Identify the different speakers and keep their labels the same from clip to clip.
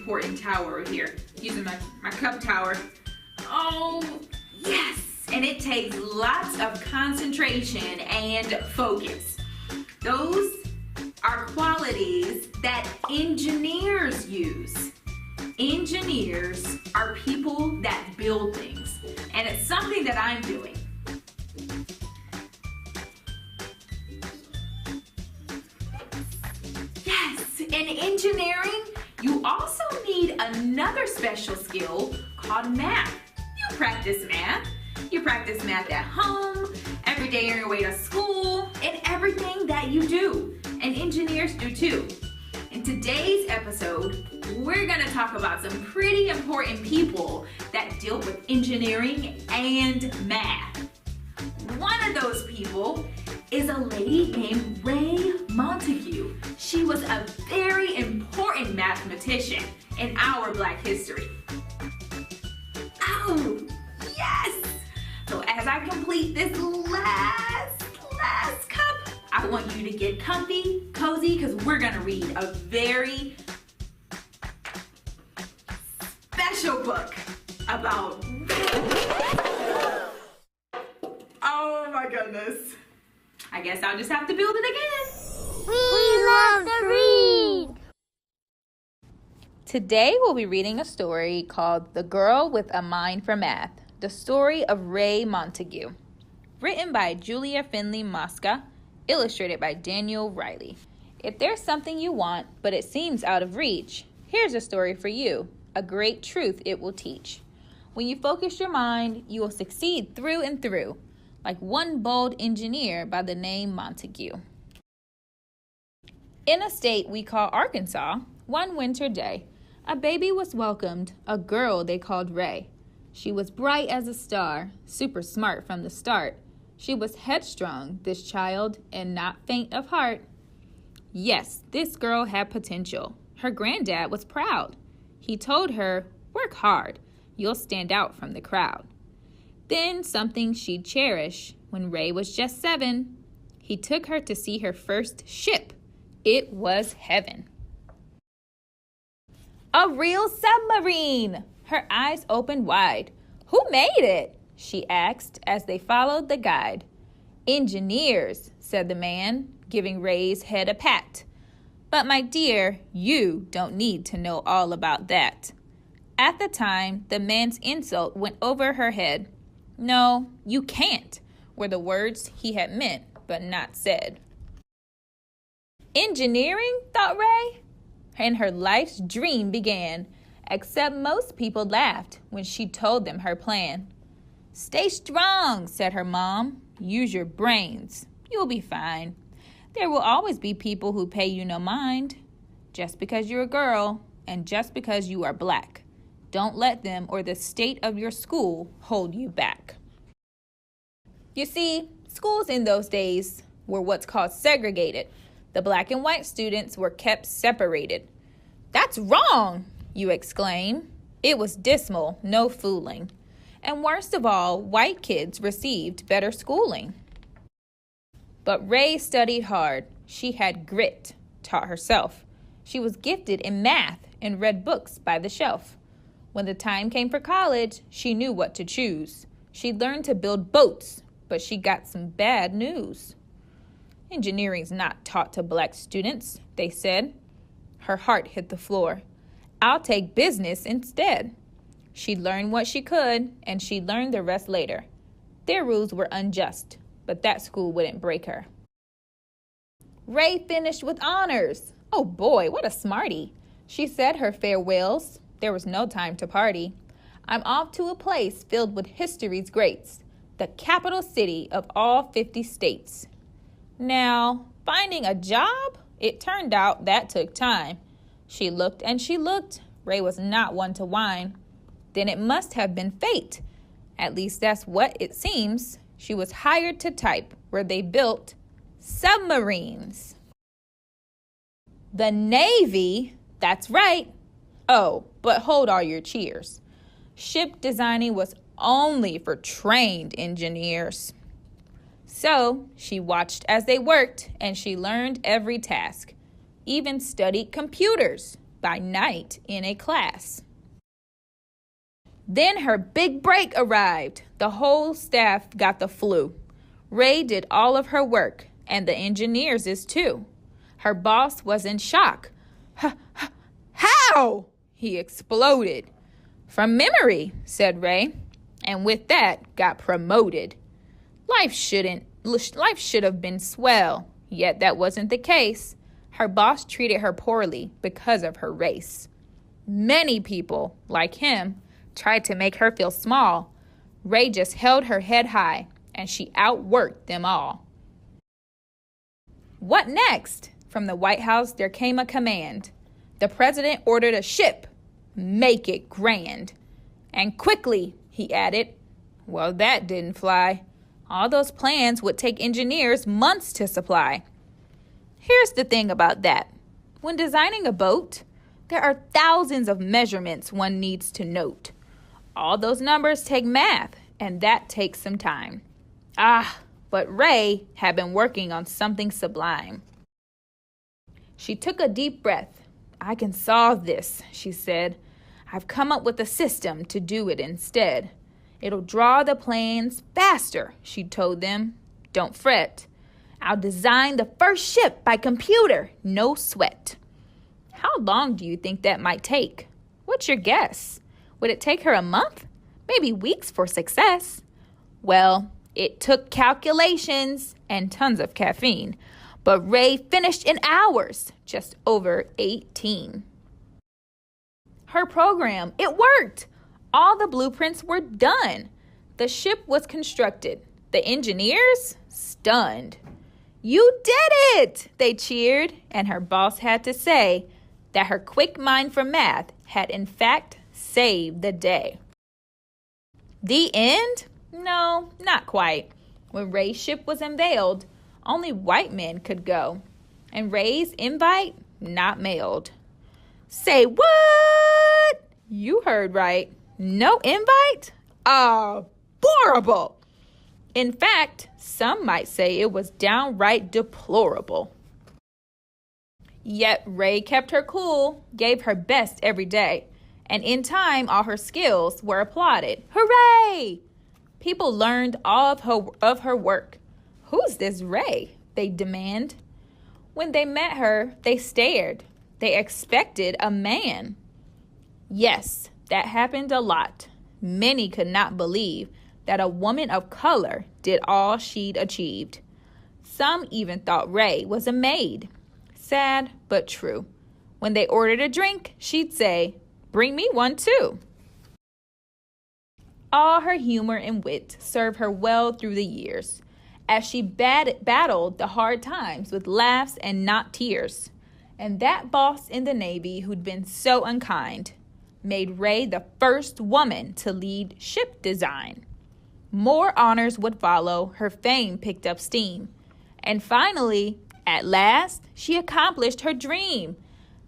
Speaker 1: important tower here. Using my cup tower. Oh, yes! And it takes lots of concentration and focus. Those are qualities that engineers use. Engineers are people that build things, and it's something that I'm doing. Yes, in engineering, you also need another special skill called math. You practice math. You practice math at home, every day on your way to school, and everything that you do. And engineers do too. In today's episode, we're going to talk about some pretty important people that deal with engineering and math. One of those people is a lady named Ray Montague. She was a very important mathematician in our Black history. Oh, yes! So as I complete this last cup, I want you to get comfy, cozy, because we're gonna read a very special book about... Oh my goodness. I guess I'll just have to build it again.
Speaker 2: We love to read!
Speaker 3: Today we'll be reading a story called The Girl with a Mind for Math, the story of Ray Montague. Written by Julia Finley Mosca, illustrated by Daniel Riley. If there's something you want, but it seems out of reach, here's a story for you, a great truth it will teach. When you focus your mind, you will succeed through and through, like one bold engineer by the name Montague. In a state we call Arkansas, one winter day, a baby was welcomed, a girl they called Ray. She was bright as a star, super smart from the start. She was headstrong, this child, and not faint of heart. Yes, this girl had potential. Her granddad was proud. He told her, "Work hard. You'll stand out from the crowd." Then something she'd cherish. When Ray was just 7, he took her to see her first ship. It was heaven. A real submarine! Her eyes opened wide. "Who made it?" she asked as they followed the guide. "Engineers," said the man, giving Ray's head a pat. "But my dear, you don't need to know all about that." At the time, the man's insult went over her head. "No, you can't," were the words he had meant but not said. Engineering, thought Ray, and her life's dream began, except most people laughed when she told them her plan. "Stay strong," said her mom. "Use your brains. You'll be fine. There will always be people who pay you no mind. Just because you're a girl and just because you are Black. Don't let them or the state of your school hold you back." You see, schools in those days were what's called segregated. The Black and white students were kept separated. "That's wrong!" you exclaim. It was dismal, no fooling. And worst of all, white kids received better schooling. But Ray studied hard. She had grit, taught herself. She was gifted in math and read books by the shelf. When the time came for college, she knew what to choose. She learned to build boats, but she got some bad news. "Engineering's not taught to Black students," they said. Her heart hit the floor. "I'll take business instead." She learned what she could, and she learned the rest later. Their rules were unjust, but that school wouldn't break her. Ray finished with honors. Oh boy, what a smarty. She said her farewells. There was no time to party. "I'm off to a place filled with history's greats, the capital city of all 50 states. Now, finding a job? It turned out that took time. She looked and she looked. Ray was not one to whine. Then it must have been fate. At least that's what it seems. She was hired to type where they built submarines. The Navy? That's right. Oh, but hold all your cheers. Ship designing was only for trained engineers. So she watched as they worked, and she learned every task, even studied computers. by night in a class. Then her big break arrived. The whole staff got the flu. Ray did all of her work, and the engineers is too. Her boss was in shock. How? He exploded. From memory, said Ray, and with that got promoted. Life should have been swell, yet that wasn't the case. Her boss treated her poorly because of her race. Many people, like him, tried to make her feel small. Ray just held her head high, and she outworked them all. What next? From the White House there came a command. The president ordered a ship. Make it grand. And quickly, he added. Well, that didn't fly. All those plans would take engineers months to supply. Here's the thing about that. When designing a boat, there are thousands of measurements one needs to note. All those numbers take math, and that takes some time. But Ray had been working on something sublime. She took a deep breath. I can solve this, she said. I've come up with a system to do it instead. It'll draw the plans faster, she told them. Don't fret. I'll design the first ship by computer, no sweat. How long do you think that might take? What's your guess? Would it take her a month? Maybe weeks for success? Well, it took calculations and tons of caffeine, but Ray finished in hours, just over 18. Her program, it worked. All the blueprints were done. The ship was constructed. The engineers, stunned. You did it, they cheered, and her boss had to say that her quick mind for math had in fact saved the day. The end? No, not quite. When Ray's ship was unveiled, only white men could go, and Ray's invite not mailed. Say what? You heard right. No invite? Horrible. In fact, some might say it was downright deplorable. Yet Ray kept her cool, gave her best every day, and in time all her skills were applauded. Hooray! People learned all of her work. Who's this Ray? They demand. When they met her, they stared. They expected a man. Yes, that happened a lot. Many could not believe that a woman of color did all she'd achieved. Some even thought Ray was a maid. Sad, but true. When they ordered a drink, she'd say, "Bring me one too." All her humor and wit served her well through the years, as she battled the hard times with laughs and not tears. And that boss in the Navy who'd been so unkind made Ray the first woman to lead ship design. More honors would follow. Her fame picked up steam. And finally, at last, she accomplished her dream,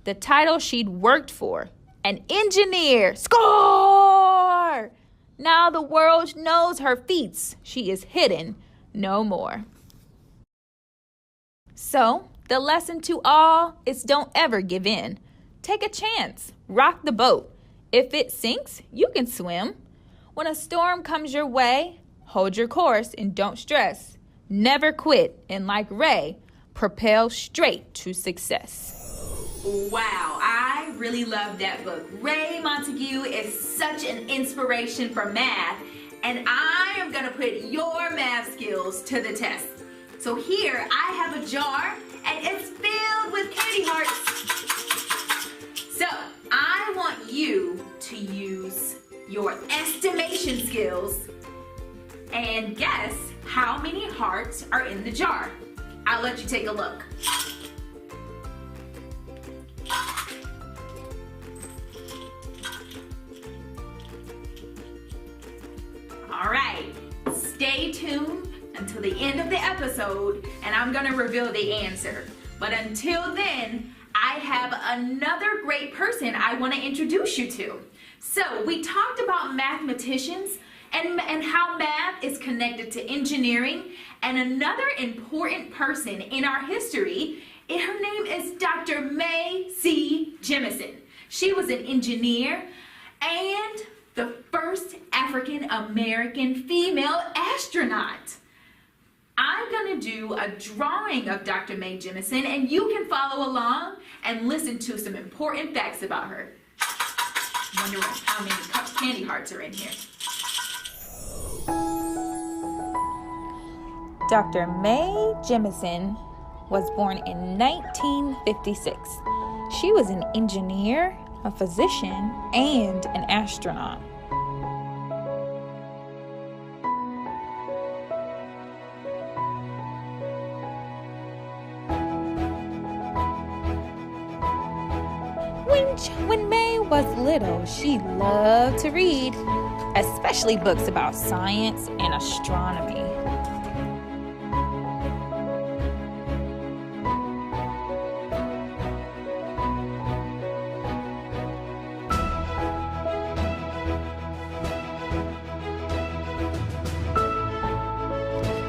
Speaker 3: the title she'd worked for, an engineer. Score! Now the world knows her feats. She is hidden no more. So, the lesson to all is don't ever give in. Take a chance. Rock the boat. If it sinks, you can swim. When a storm comes your way, hold your course and don't stress. Never quit, and like Ray, propel straight to success.
Speaker 1: Wow, I really love that book. Ray Montague is such an inspiration for math, and I am going to put your math skills to the test. So here I have a jar, and it's filled with candy hearts. So I want you to use your estimation skills and guess how many hearts are in the jar. I'll let you take a look. All right, stay tuned until the end of the episode and I'm gonna reveal the answer. But until then, I have another great person I want to introduce you to. So we talked about mathematicians and how math is connected to engineering, and another important person in our history Her name is Dr. Mae C. Jemison. She was an engineer and the first African American female astronaut. I'm going to do a drawing of Dr. Mae Jemison, and you can follow along and listen to some important facts about her. Wondering how many candy hearts are in here.
Speaker 3: Dr. Mae Jemison was born in 1956. She was an engineer, a physician, and an astronaut. When Mae was little, she loved to read, especially books about science and astronomy.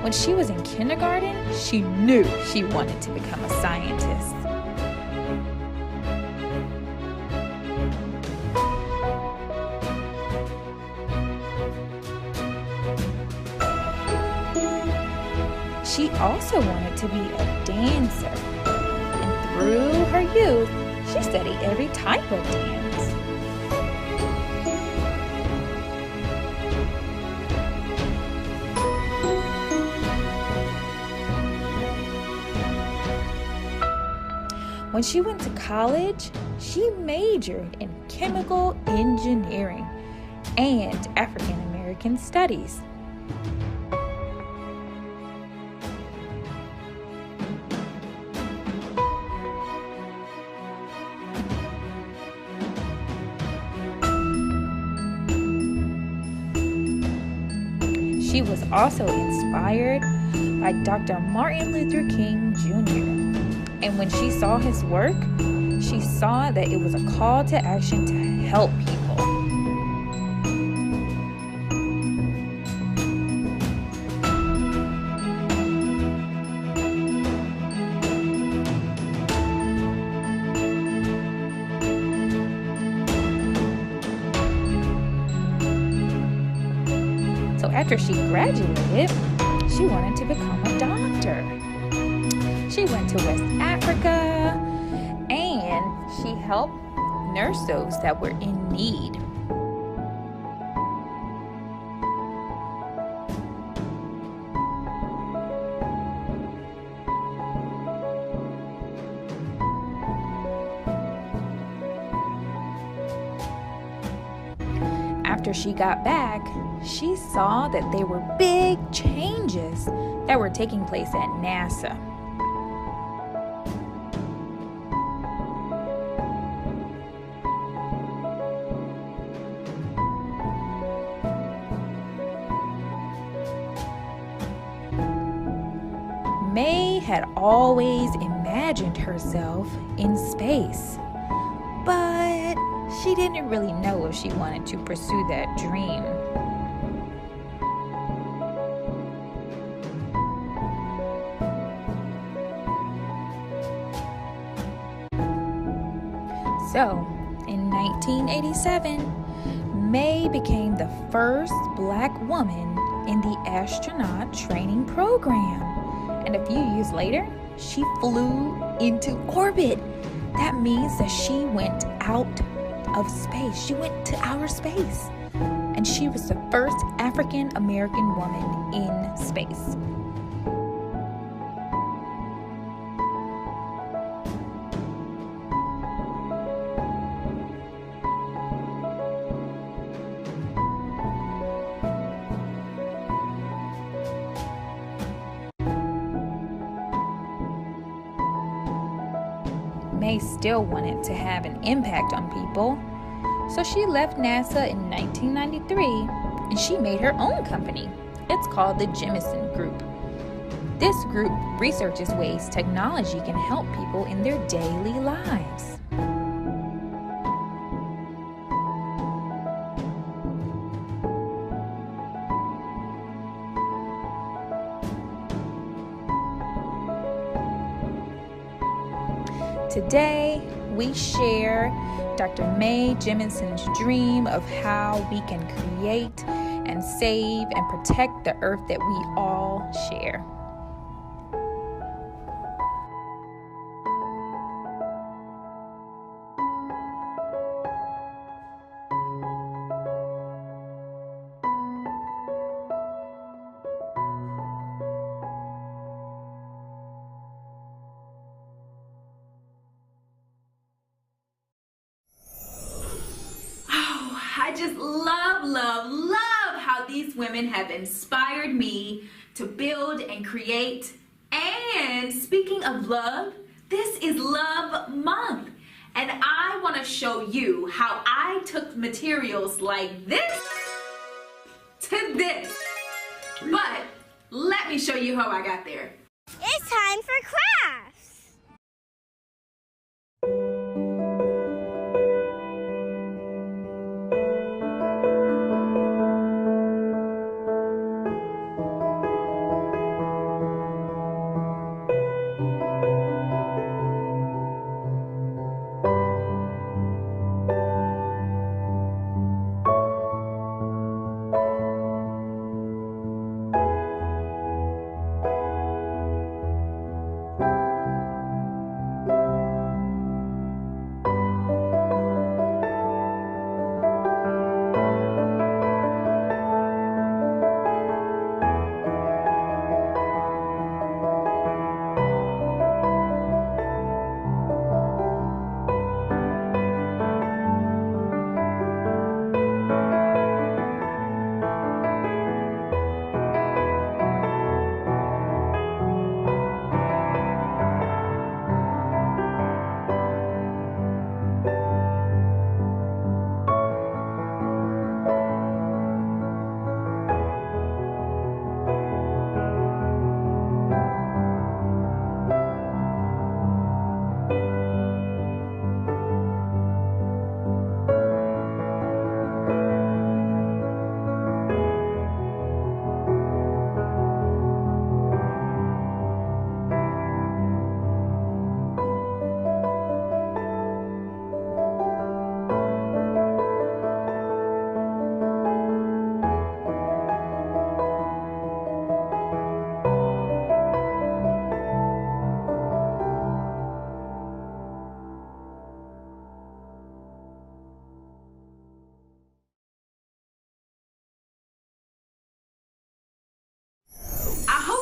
Speaker 3: When she was in kindergarten, she knew she wanted to become a scientist. She also wanted to be a dancer, and through her youth, she studied every type of dance. When she went to college, she majored in chemical engineering and African American studies. She was also inspired by Dr. Martin Luther King Jr. And when she saw his work, she saw that it was a call to action to help people. So after she graduated, she wanted to become a doctor. She went to West Africa and she helped nurse those that were in need. After she got back, she saw that there were big changes that were taking place at NASA. Mae had always imagined herself in space, but she didn't really know if she wanted to pursue that dream. So, in 1987, Mae became the first Black woman in the astronaut training program. And a few years later, she flew into orbit. That means that she went out of space. She went to outer space. And she was the first African American woman in space. Mae still wanted to have an impact on people, so she left NASA in 1993 and she made her own company. It's called the Jemison Group. This group researches ways technology can help people in their daily lives. Today, we share Dr. Mae Jemisin's dream of how we can create and save and protect the earth that we all share.
Speaker 1: I just love how these women have inspired me to build and create. And speaking of love, this is Love Month. And I want to show you how I took materials like this to this. But let me show you how I got there.
Speaker 2: It's time for crafts.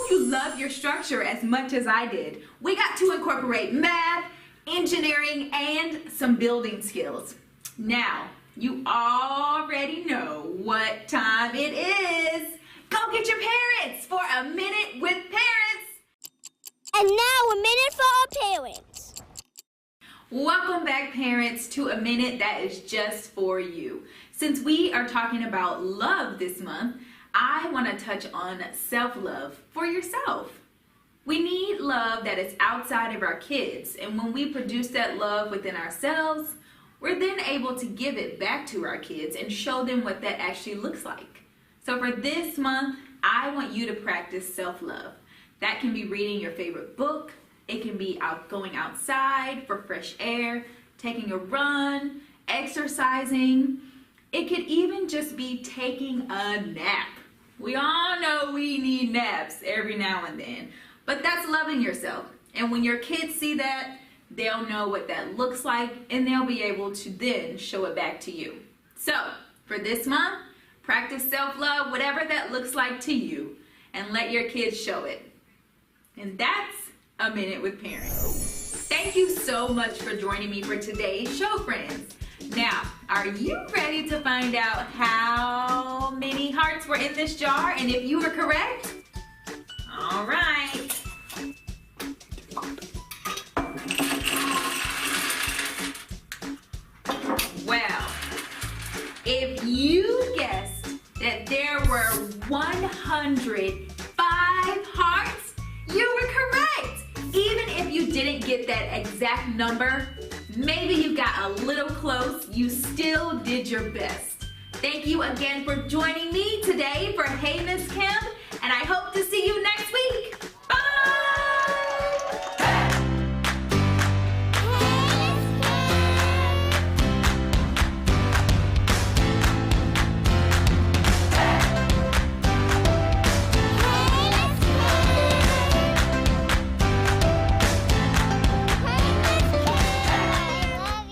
Speaker 1: Love your structure as much as I did. We got to incorporate math, engineering, and some building skills. Now, you already know what time it is. Go get your parents for a minute with parents.
Speaker 2: And now a minute for our parents.
Speaker 1: Welcome back, parents, to a minute that is just for you. Since we are talking about love this month, I want to touch on self-love for yourself. We need love that is outside of our kids, and when we produce that love within ourselves, we're then able to give it back to our kids and show them what that actually looks like. So for this month, I want you to practice self-love. That can be reading your favorite book. It can be going outside for fresh air, taking a run, exercising. It could even just be taking a nap. We all know we need naps every now and then, but that's loving yourself. And when your kids see that, they'll know what that looks like, and they'll be able to then show it back to you. So for this month, practice self-love, whatever that looks like to you, and let your kids show it. And that's a minute with parents. Thank you so much for joining me for today's show, friends. Now, are you ready to find out how many hearts were in this jar and if you were correct? All right. Well, if you guessed that there were 105 hearts, you were correct. Even if you didn't get that exact number, maybe you got a little close, you still did your best. Thank you again for joining me today for Hey Miss Kim, and I hope to see you next week.